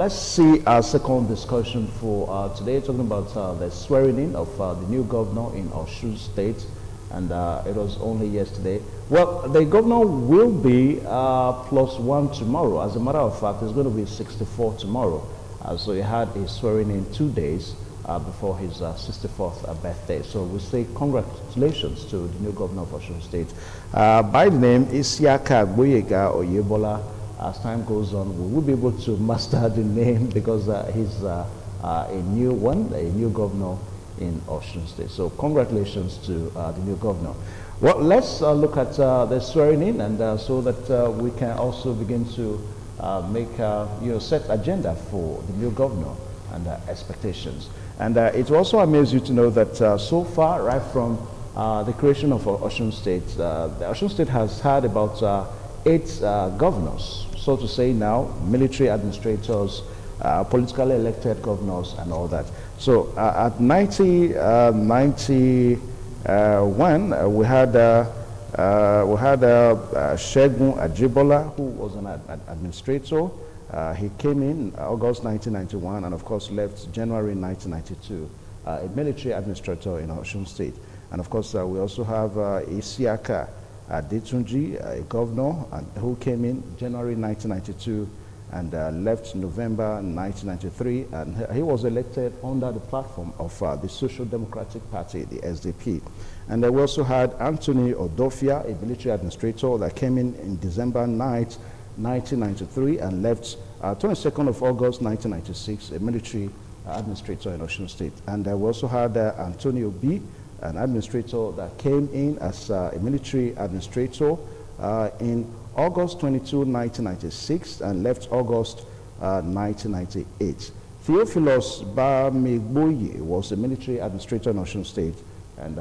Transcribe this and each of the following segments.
let's see our second discussion for today, talking about the swearing in of the new governor in OSUN State, and it was only yesterday. Well, the governor will be +1 tomorrow. As a matter of fact, it's going to be 64 tomorrow. So he had his swearing in 2 days before his 64th birthday. So we say congratulations to the new governor of OSUN State. By the name GBOYEGA Oyebola. As time goes on, we will be able to master the name because he's a new one, a new governor in OSUN State. So congratulations to the new governor. Well, let's look at the swearing in, and so that we can also begin to make set agenda for the new governor and expectations. And it will also amaze you to know that so far, right from the creation of OSUN State, the OSUN State has had about 8 governors, so to say now, military administrators, politically elected governors, and all that. So at 91, we had Shegun Ajibola, who was an administrator. He came in August 1991 and of course left January 1992, a military administrator in OSUN State. And of course we also have Isiaka Adetunji, a governor, who came in January 1992 and left November 1993, and he was elected under the platform of the Social Democratic Party, the SDP. And we also had Anthony Odofia, a military administrator that came in December 9th, 1993 and left 22nd of August 1996, a military administrator in OSUN State. And we also had Antonio B., an administrator that came in as a military administrator in August 22, 1996 and left August 1998. Theophilus Bamigboye was a military administrator in OSUN State, and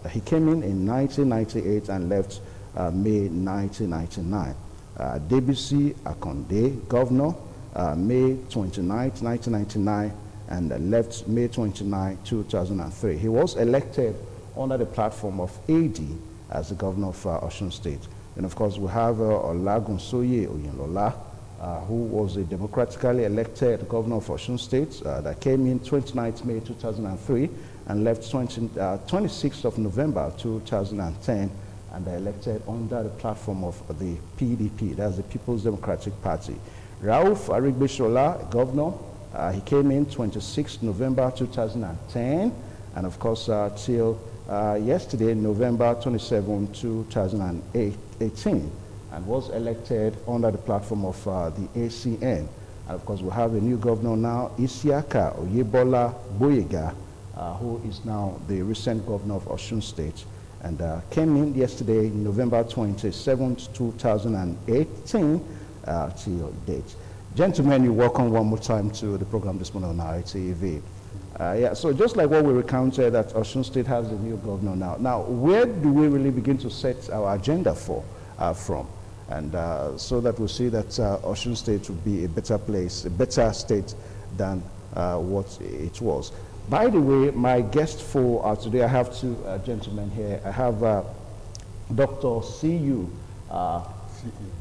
he came in 1998 and left May 1999. Debisi Akonde, governor, May 29, 1999, and left May 29, 2003. He was elected under the platform of AD as the governor of OSUN State. And of course, we have Olagunsoye Oyinlola, who was a democratically elected governor of OSUN State that came in 29th May 2003 and left 26th of November 2010, and elected under the platform of the PDP, that's the People's Democratic Party. Rauf Arigbeshola, governor, he came in 26th November 2010, and of course till yesterday, November 27, 2018, and was elected under the platform of the ACN. And of course we have a new governor now, Isiaka Oyebola Boyega, who is now the recent governor of OSUN State, and came in yesterday, November 27, 2018, till date. Gentlemen, you're welcome one more time to the program this morning on ITV. Yeah, so just like what we recounted, that OSUN State has a new governor now. Now, where do we really begin to set our agenda from? And so that we'll see that OSUN State will be a better place, a better state than what it was. By the way, my guest for today, I have 2 gentlemen here. I have Dr. C.U.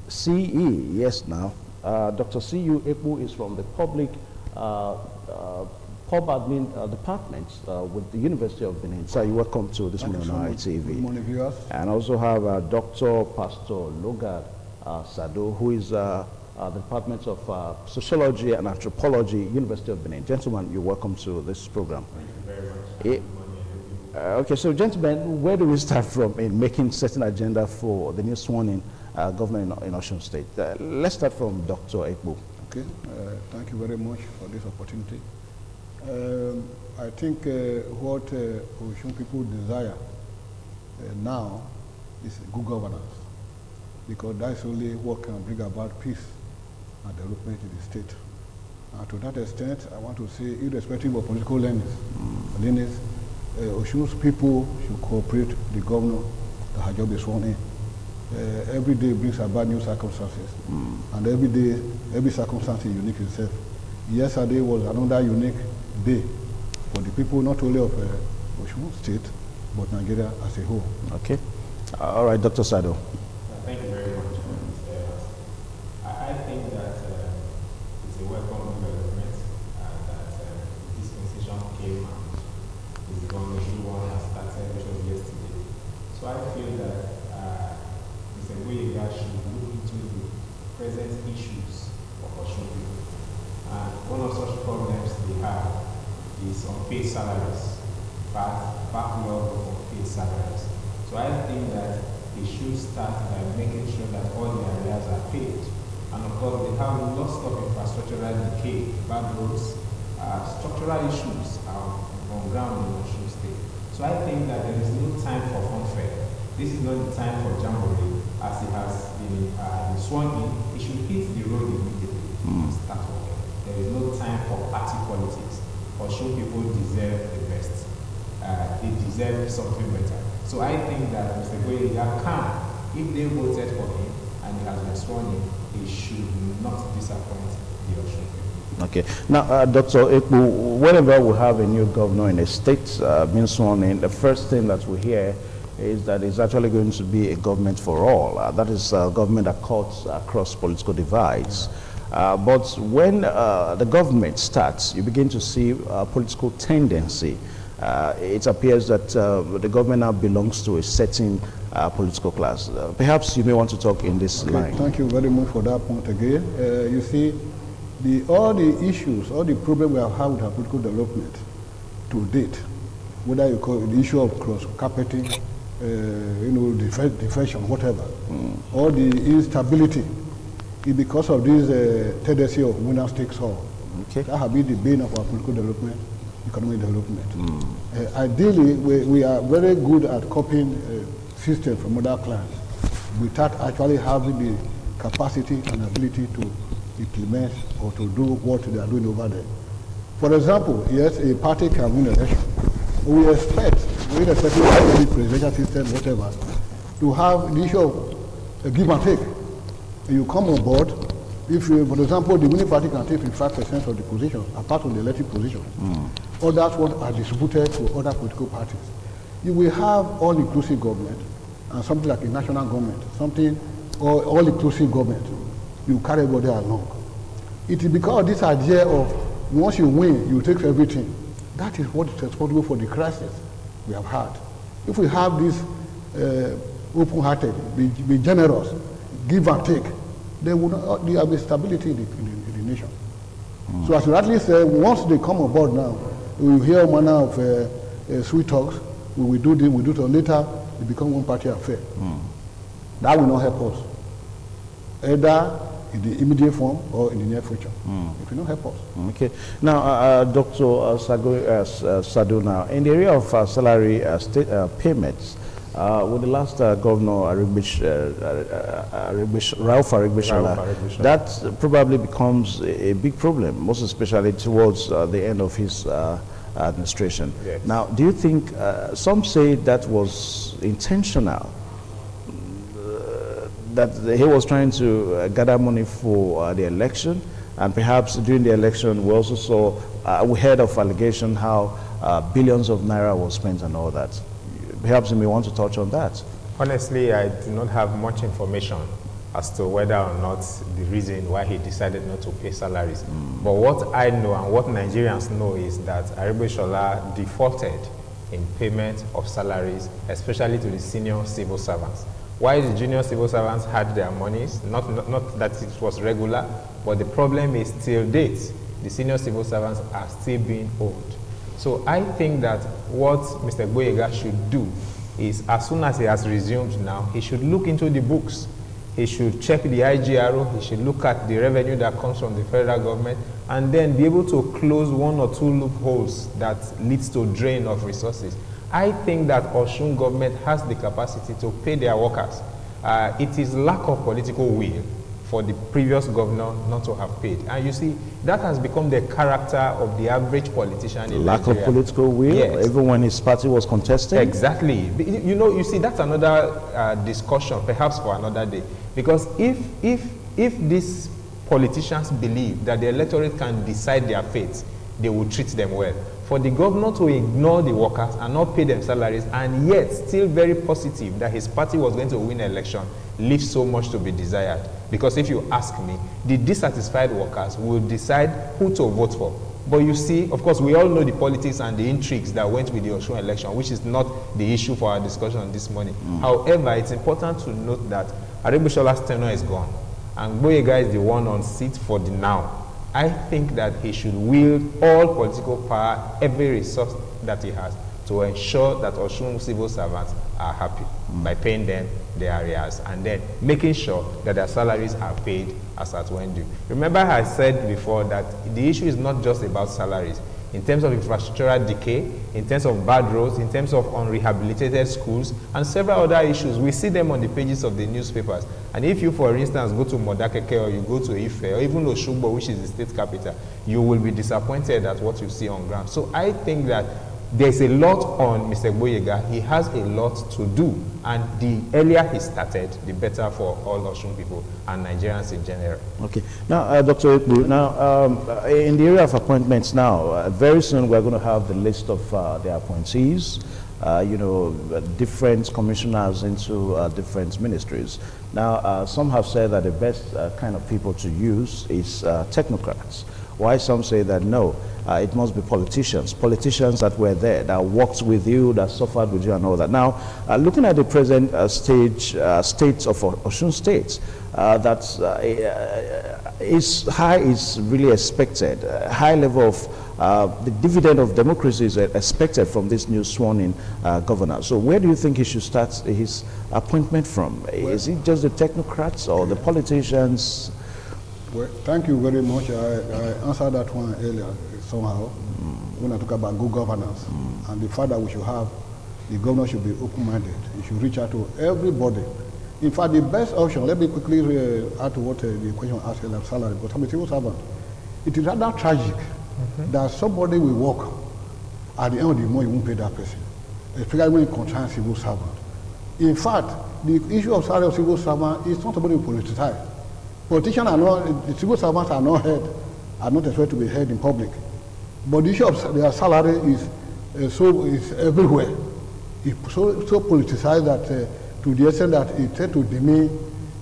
C.E., yes now. Dr. C.U. Epu is from the public pub admin department with the University of Benin. So you're welcome to this morning on ITV. Good morning, viewers. And also have Dr. Pastor Logad Sado, who is the Department of Sociology and Anthropology, University of Benin. Gentlemen, you're welcome to this program. Thank you very much. Okay, so gentlemen, where do we start from in making certain agenda for the new sworn-in governor in OSUN State? Let's start from Dr. Ekbo. Okay, thank you very much for this opportunity. I think what OSUN people desire now is good governance, because that's only what can bring about peace and development in the state. And to that extent, I want to say, irrespective of political leanings, OSUN's people should cooperate with the governor that has just been sworn in. Every day brings about new circumstances, and every day, every circumstance is unique itself. Yesterday was another unique day for the people not only of OSUN State, but Nigeria as a whole. Okay. All right, Dr. Sado. Thank you very much. I think that it's a welcome paid salaries, backlog of unpaid salaries. So I think that they should start by making sure that all the areas are paid. And of course, they have lots of infrastructural decay, bad roads, structural issues on ground in Osun State. So I think that there is no time for funfair. This is not the time for jamboree, as it has been sworn in. It should hit the road immediately and start working. There is no time for party politics. Osun people deserve the best. They deserve something better. So I think that Mr. GBOYEGA can, if they voted for him and he has been sworn in, he should not disappoint the Osun people. Okay. Now, Dr. Ekpu, whenever we have a new governor in a state being sworn in, the first thing that we hear is that it's actually going to be a government for all. That is a government that cuts across political divides. But when the government starts, you begin to see political tendency. It appears that the government now belongs to a certain political class. Perhaps you may want to talk in this line. Thank you very much for that point again. You see, all the issues, all the problems we have had with our political development to date, whether you call it the issue of cross-carpeting, defection, whatever, or the instability, is because of this tendency of winner takes all. Okay. That has been the bane of our political development, economic development. Ideally, we are very good at copying systems from other clans without actually having the capacity and ability to implement or to do what they are doing over there. For example, yes, a party can win an election. We expect, irrespective of any presidential system, whatever, to have the issue of a give and take. You come on board, if you, for example, the winning party can take 55% of the position, apart from the elected position. Others ones are distributed to other political parties. You will have all-inclusive government and something like a national government, something all-inclusive government. You carry everybody along. It is because of this idea of once you win, you take everything. That is what is responsible for the crisis we have had. If we have this open-hearted, be generous, give and take, there will be stability in the nation. So as you rightly say, once they come on board now, we will hear a manner of sweet talks. We will do this, we do it later, it becomes one party affair. That will not help us, either in the immediate form or in the near future. It will not help us. Okay. Now, Dr. Sadu, now, in the area of salary payments, with the last governor, Ralph Arigbeshola, that probably becomes a big problem, most especially towards the end of his administration. Yes. Now, do you think, some say that was intentional, that he was trying to gather money for the election, and perhaps during the election we also saw, we heard of allegation how billions of naira was spent and all that. Perhaps you may want to touch on that. Honestly, I do not have much information as to whether or not the reason why he decided not to pay salaries. But what I know and what Nigerians know is that Arigbeshola defaulted in payment of salaries, especially to the senior civil servants. While the junior civil servants had their monies, not that it was regular, but the problem is till date, the senior civil servants are still being owed. So I think that what Mr. GBOYEGA should do is, as soon as he has resumed now, he should look into the books. He should check the IGRO, he should look at the revenue that comes from the federal government, and then be able to close one or two loopholes that leads to drain of resources. I think that Osun government has the capacity to pay their workers. It is lack of political will for the previous governor not to have paid. And you see, that has become the character of the average politician in Lack Nigeria. of political will, yes. Even when his party was contesting? Exactly. You see, that's another discussion, perhaps for another day. Because if these politicians believe that the electorate can decide their fate, they will treat them well. For the governor to ignore the workers and not pay them salaries, and yet still very positive that his party was going to win an election, leaves so much to be desired. Because if you ask me, the dissatisfied workers will decide who to vote for. But you see, of course, we all know the politics and the intrigues that went with the Osun election, which is not the issue for our discussion this morning. However, it's important to note that Arigbeshola's tenure is gone, and GBOYEGA is the one on seat for the now. I think that he should wield all political power, every resource that he has, to ensure that Osun civil servants are happy by paying them their arrears and then making sure that their salaries are paid as at when due. Remember, I said before that the issue is not just about salaries. In terms of infrastructural decay, in terms of bad roads, in terms of unrehabilitated schools, and several other issues, we see them on the pages of the newspapers. And if you, for instance, go to Modakeke or you go to Ife or even Oshogbo, which is the state capital, you will be disappointed at what you see on ground. So I think that there's a lot on Mr. GBOYEGA. He has a lot to do, and the earlier he started, the better for all Osun people and Nigerians in general. Okay. Now, Dr. Ekbu, now in the area of appointments now, very soon we're going to have the list of the appointees, you know, different commissioners into different ministries. Now, some have said that the best kind of people to use is technocrats. Why some say that no, it must be politicians that were there, that worked with you, that suffered with you and all that. Now, looking at the present states of Osun State, that is really expected. High level of the dividend of democracy is expected from this new sworn-in governor. So where do you think he should start his appointment from? Well, is it just the technocrats or the politicians? Well, thank you very much. I answered that one earlier somehow when I talk about good governance and the fact that we should have, the governor should be open-minded. He should reach out to everybody. In fact, the best option, let me quickly add to what the question asked earlier, salary, because I'm a civil servant. It is rather tragic that somebody will work, at the end of the month you won't pay that person, especially when it concerns civil servant. In fact, the issue of salary of civil servant is not somebody who politicize. Politicians are not, the civil servants are not heard, are not expected to be heard in public. But the issue of their salary is everywhere. It's so politicized that to the extent that it tends to demean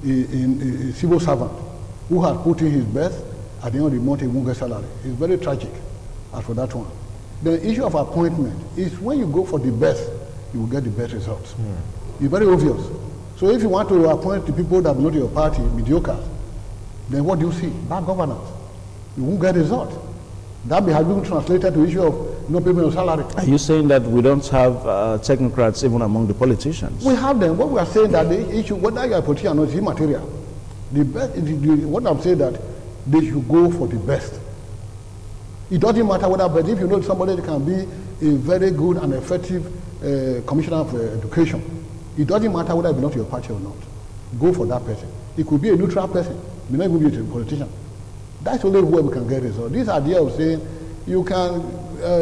a civil servant who has put in his best, at the end of the month he won't get salary. It's very tragic as for that one. The issue of appointment is when you go for the best, you will get the best results. It's very obvious. So if you want to appoint the people that belong to your party, mediocre, then what do you see? Bad governance. You won't get a result. That has been translated to issue of no payment of salary. Are you saying that we don't have technocrats even among the politicians? We have them. What we are saying that the issue, whether you are a politician or not, is immaterial. The best, what I'm saying that they should go for the best. It doesn't matter whether, but if you know somebody that can be a very good and effective commissioner of education, it doesn't matter whether it belongs to your party or not. Go for that person. It could be a neutral person. It may not even be a politician. That's only where we can get results. This idea of saying you can,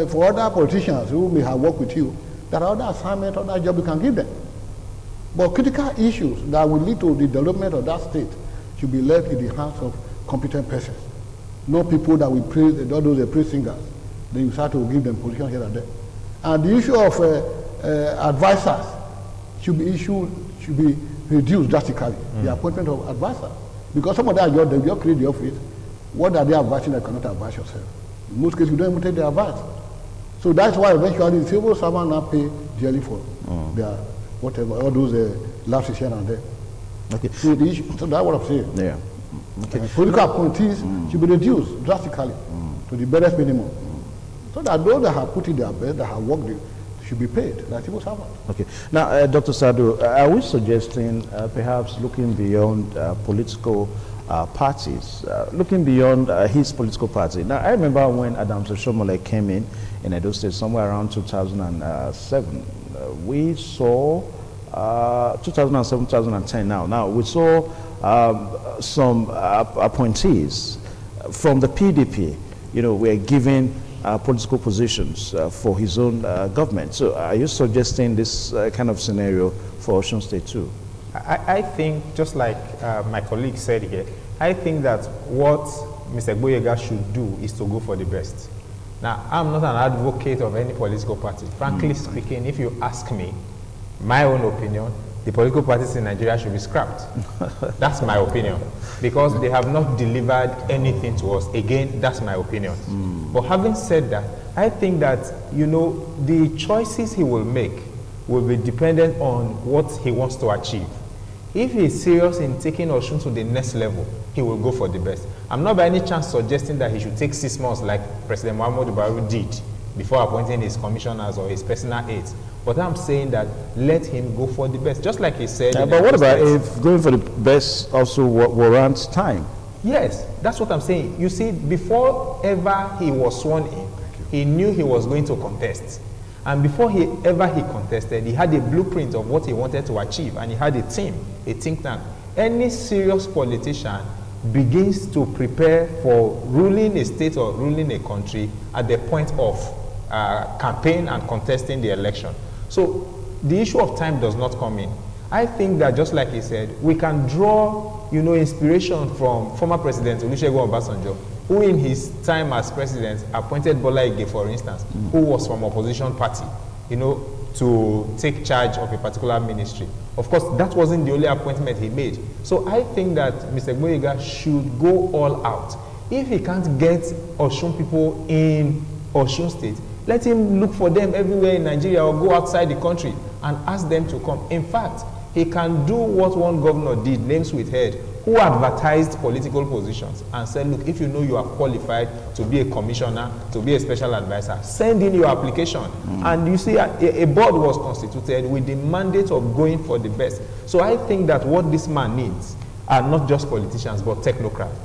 for other politicians who may have worked with you, there are other assignments, other jobs you can give them. But critical issues that will lead to the development of that state should be left in the hands of competent persons. Not people that will praise, those praise singers. Then you start to give them positions here and there. And the issue of advisors should be reduced drastically. The appointment of advisors. Because some of them are they just create the office. What are they advising that cannot advise yourself? In most cases, you don't even take their advice. So that's why eventually the civil servant now pay dearly for their whatever, all those lapses here and there. Okay. So the issue, so that's what I'm saying. Yeah. Okay. Political appointees should be reduced drastically to the barest minimum. So that those that have put in their best, that have worked, should be paid like civil servants. Okay. Now, Dr. Sadu, are we suggesting perhaps looking beyond political parties, looking beyond his political party? Now, I remember when Adams Oshomole came in Edo State somewhere around 2007. We saw 2007, 2010 now. Now, we saw some appointees from the PDP, you know, were given political positions for his own government. So are you suggesting this kind of scenario for Osun State too? I think, just like my colleague said here, I think that what Mr. GBOYEGA should do is to go for the best. Now, I'm not an advocate of any political party. Frankly speaking, if you ask me, my own opinion, the political parties in Nigeria should be scrapped. That's my opinion. Because they have not delivered anything to us. Again, that's my opinion. But having said that, I think that, you know, the choices he will make will be dependent on what he wants to achieve. If he is serious in taking Osun to the next level, he will go for the best. I'm not by any chance suggesting that he should take 6 months like President Muhammadu Buhari did before appointing his commissioners or his personal aides. But I'm saying that let him go for the best, just like he said. Yeah, but what about if going for the best also warrants time? Yes, that's what I'm saying. You see, before ever he was sworn in, he knew he was going to contest. And before he contested, he had a blueprint of what he wanted to achieve, and he had a team, a think tank. Any serious politician begins to prepare for ruling a state or ruling a country at the point of campaign and contesting the election. So the issue of time does not come in. I think that, just like he said, we can draw, inspiration from former President Olusegun Obasanjo, who in his time as president appointed Bola Ige, for instance, who was from opposition party, to take charge of a particular ministry. Of course, that wasn't the only appointment he made. So I think that Mr. GBOYEGA should go all out. If he can't get Osun people in Osun State, let him look for them everywhere in Nigeria or go outside the country and ask them to come. In fact, he can do what one governor did, names with head, who advertised political positions and said, look, if you know you are qualified to be a commissioner, to be a special advisor, send in your application. And you see, a board was constituted with the mandate of going for the best. So I think that what this man needs are not just politicians, but technocrats.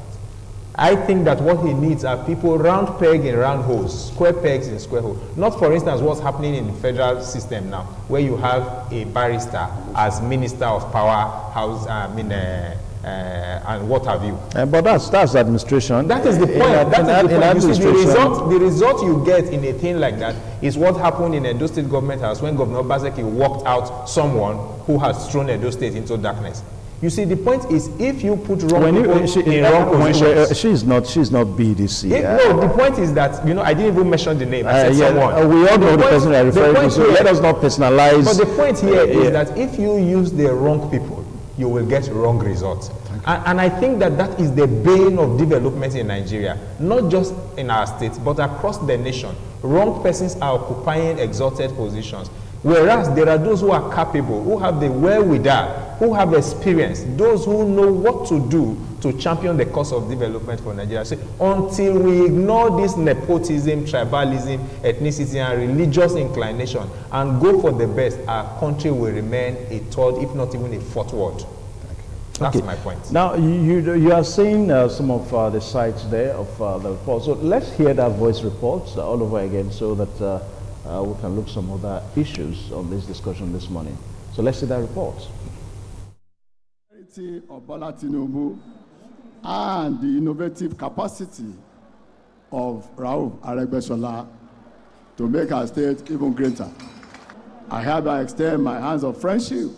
I think that what he needs are people round peg in round holes, square pegs in square holes. Not, for instance, what's happening in the federal system now, where you have a barrister as Minister of Power, House, and what have you. But that's administration. That is the point. That is the point. You see, the result you get in a thing like that is what happened in Edo State Government House when Governor Obaseki walked out someone who has thrown Edo State into darkness. You see, the point is, if you put wrong people in wrong positions... She's not BDC. No, the point is that, I didn't even mention the name. I said someone. We all know the person I refer to, so let us not personalize. But the point here is that if you use the wrong people, you will get wrong results. And I think that that is the bane of development in Nigeria, not just in our state, but across the nation. Wrong persons are occupying exalted positions. Whereas there are those who are capable, who have the wherewithal, who have experience, those who know what to do to champion the cause of development for Nigeria. So until we ignore this nepotism, tribalism, ethnicity, and religious inclination and go for the best, our country will remain a third, if not even a fourth world. That's my point. Now, you are seeing some of the sites there of the report. So let's hear that voice report all over again so that we can look some other issues on this discussion this morning. So let's see that report. Of Bola Tinubu and the innovative capacity of Rauf Aregbesola to make our state even greater. I hereby extend my hands of friendship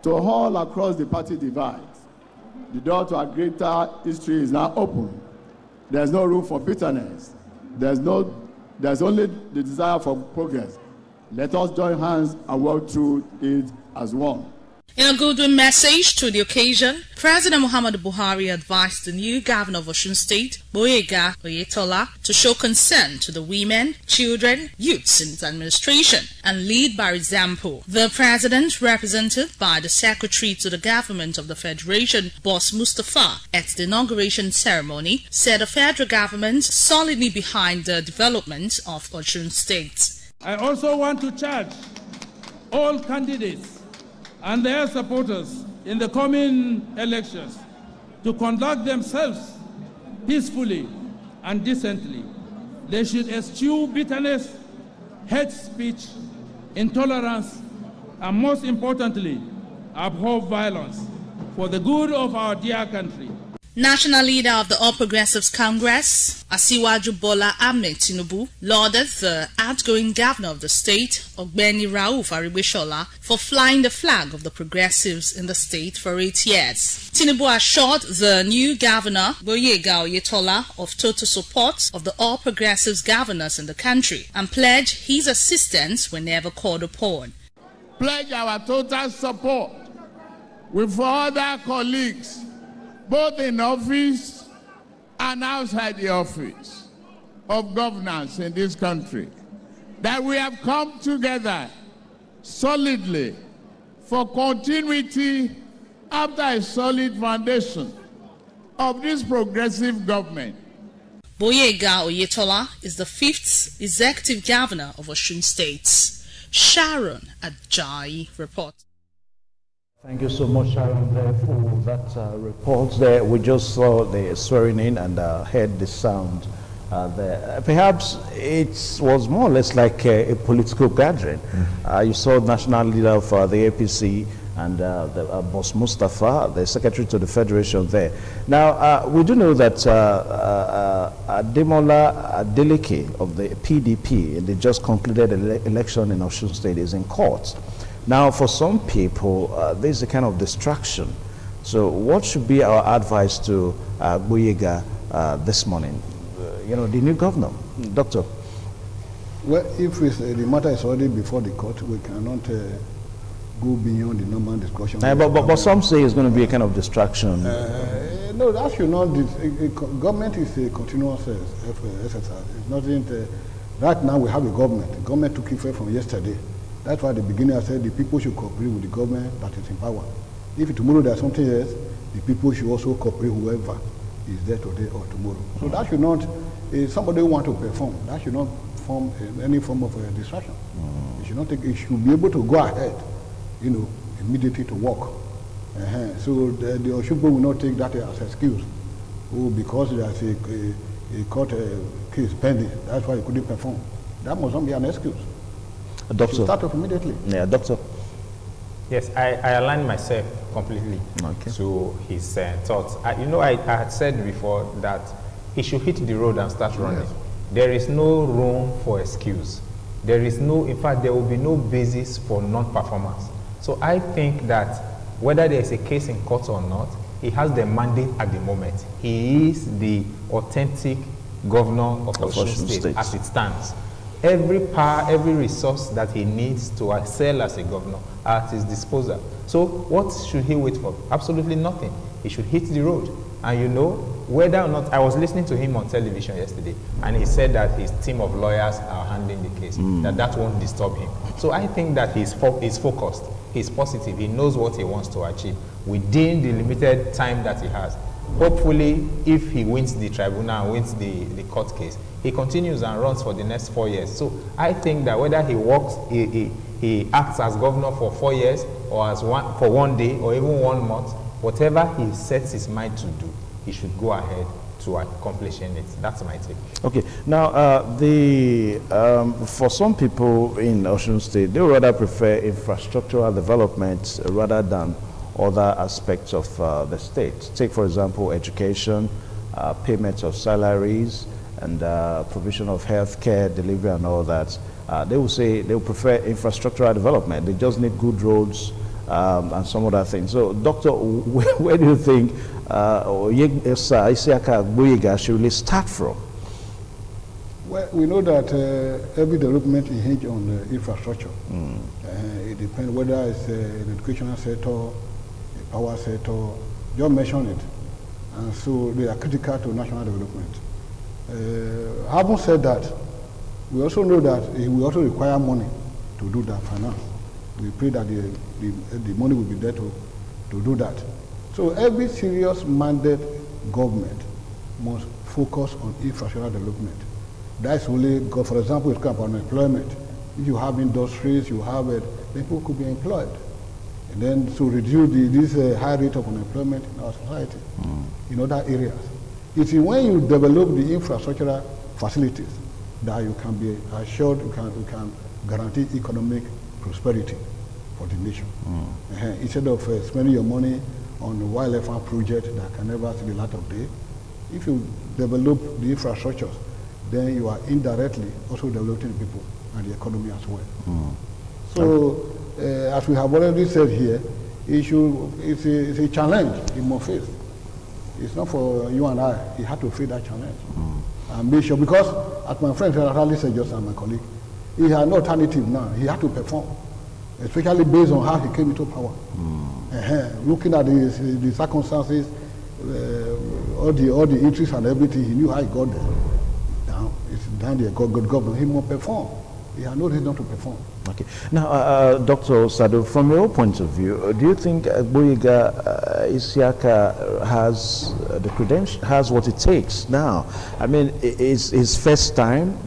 to all across the party divide. The door to a greater history is now open. There's no room for bitterness. There's only the desire for progress. Let us join hands and work through it as one. In a goodwill message to the occasion, President Muhammadu Buhari advised the new governor of Osun State, GBOYEGA OYETOLA, to show concern to the women, children, youths in his administration and lead by example. The president, represented by the secretary to the government of the Federation, Boss Mustafa, at the inauguration ceremony, said the federal government solidly behind the development of Osun State. I also want to charge all candidates and their supporters in the coming elections to conduct themselves peacefully and decently. They should eschew bitterness, hate speech, intolerance, and most importantly, abhor violence for the good of our dear country. National leader of the All Progressives Congress, Asiwaju Bola Ahmed Tinubu, lauded the outgoing governor of the state, Ogbeni Rauf Aregbesola, for flying the flag of the progressives in the state for 8 years. Tinubu assured the new governor, GBOYEGA OYETOLA, of total support of the All Progressives governors in the country and pledged his assistance whenever called upon. Pledge our total support with other colleagues, both in office and outside the office of governance in this country, that we have come together solidly for continuity after a solid foundation of this progressive government. GBOYEGA OYETOLA is the 5th executive governor of Osun State. Sharon Ajayi reports. Thank you so much, Sharon, there for that report there. We just saw the swearing in and heard the sound there. Perhaps it was more or less like a political gathering. You saw national leader of the APC and the Boss Mustafa, the secretary to the Federation there. Now, we do know that Ademola Adeleke of the PDP in the just concluded election in Osun State is in court. Now, for some people, there's a kind of distraction. So what should be our advice to GBOYEGA this morning? You know, the new governor, Doctor. Well, if the matter is already before the court, we cannot go beyond the normal discussion. But some say it's going to be a kind of distraction. No, that should not. Government is a continuous exercise. It's nothing. Right now we have a government. The government took effect from yesterday. That's why at the beginning I said the people should cooperate with the government that is in power. If tomorrow there's something else, the people should also cooperate whoever is there today or tomorrow. So that should not, somebody who wants to perform, that should not form any form of distraction. It should not take, it should be able to go ahead, you know, immediately to work. So the Osun people will not take that as an excuse. Oh, because there's a court case pending, that's why you couldn't perform. That must not be an excuse. Doctor. Start off immediately. Yeah, Doctor. Yes, I align myself completely to his thoughts. You know, I had said before that he should hit the road and start running. Yes. There is no room for excuse. There is no, in fact, there will be no basis for non-performance. So I think that whether there is a case in court or not, he has the mandate at the moment. He is the authentic governor of Osun State as it stands. Every power, every resource that he needs to excel as a governor are at his disposal. So what should he wait for? Absolutely nothing. He should hit the road. And you know, whether or not, I was listening to him on television yesterday, and he said that his team of lawyers are handling the case, that won't disturb him. So I think that he's focused, he's positive, he knows what he wants to achieve within the limited time that he has. Hopefully, if he wins the tribunal and wins the court case, he continues and runs for the next 4 years. So I think that whether he works, he acts as governor for 4 years or as for 1 day or even 1 month, whatever he sets his mind to do, he should go ahead to accomplishing it. That's my take. Okay. Now, for some people in Osun State, they would rather prefer infrastructural development rather than other aspects of the state. Take, for example, education, payment of salaries, and provision of health care, delivery, and all that. They will say they will prefer infrastructural development. They just need good roads and some other things. So, Doctor, where do you think GBOYEGA should really start from? Well, we know that every development is hinged on infrastructure. It depends whether it's an educational sector, a power sector, just mention it. And so they are critical to national development. Having said that, we also know that we also require money to do that finance. We pray that the money will be there to do that. So every serious mandate government must focus on infrastructural development. That's only, for example, it's about employment. If you have industries, you have people could be employed. And then to reduce this high rate of unemployment in our society, in other areas. It's when you develop the infrastructural facilities that you can be assured you can guarantee economic prosperity for the nation. Instead of spending your money on a wildlife farm project that can never see the light of day, if you develop the infrastructures, then you are indirectly also developing people and the economy as well. So, as we have already said here, it's a challenge you must face. It's not for you and I. He had to face that challenge. And make sure, because as my friend Rally said just and my colleague, he had no alternative now. He had to perform, especially based on how he came into power. Looking at the circumstances, all the interests and everything, he knew how he got there. Now it's down there, good government. He must perform. he has no reason not to perform. Okay. Now, Dr. Sado, from your point of view, do you think GBOYEGA Isiaka has the credential, has what it takes now? I mean, it's his first time.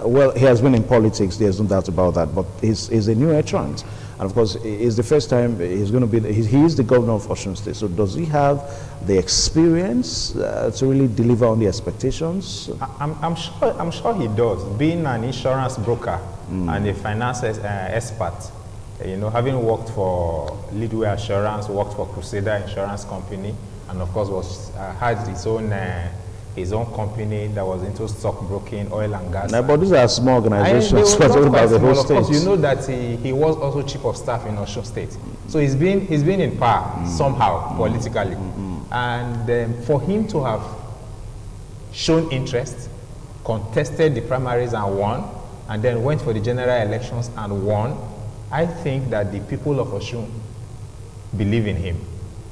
Well, he has been in politics, there's no doubt about that, but he's a new entrant. And of course, it's the first time he's going to be, he is the governor of OSUN State. So does he have the experience to really deliver on the expectations? I'm sure he does. Being an insurance broker and a finance expert, you know, having worked for Leadway Assurance, worked for Crusader Insurance Company, and of course had his own company that was into stockbroking, oil and gas. Now, but these are small organizations. Of course, you know that he was also chief of staff in OSUN State. So he's been in power somehow politically, and for him to have shown interest, contested the primaries and won, and then went for the general elections and won, I think that the people of OSUN believe in him.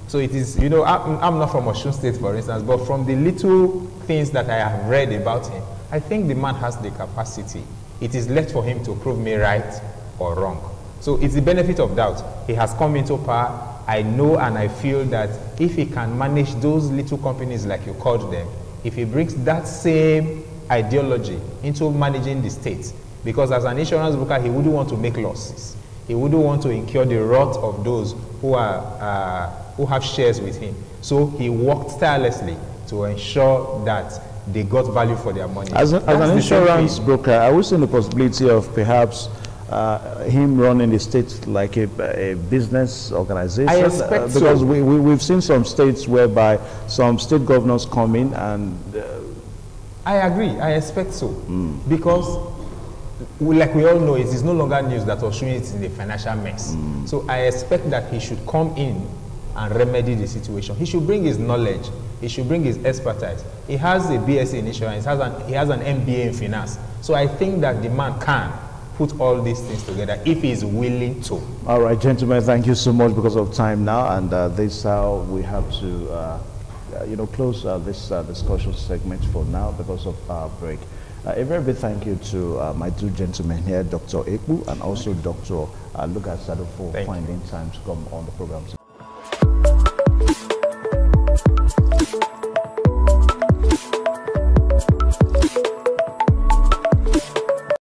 So it is, you know, I'm not from OSUN State, for instance, but from the little things that I have read about him, I think the man has the capacity. It is left for him to prove me right or wrong. So it's the benefit of doubt. He has come into power. I know and I feel that if he can manage those little companies like you called them, if he brings that same ideology into managing the state, because as an insurance broker, he wouldn't want to make losses. He wouldn't want to incur the wrath of those who have shares with him. So he worked tirelessly to ensure that they got value for their money. As an insurance broker, I would see the possibility of perhaps him running the state like a business organization. I expect because so. We've seen some states whereby some state governors come in and... I agree. I expect so. Because like we all know, it is no longer news that OSUN is in a financial mess. So I expect that he should come in and remedy the situation. He should bring his knowledge. He should bring his expertise. He has a BSc in insurance. He has an MBA in finance. So I think that the man can put all these things together if he is willing to. All right, gentlemen, thank you so much because of time now. And this is how we have to, close this discussion segment for now because of our break. A very big thank you to my two gentlemen here, Dr. Ekbu and also Dr. Luka Sado, for finding time to come on the program today.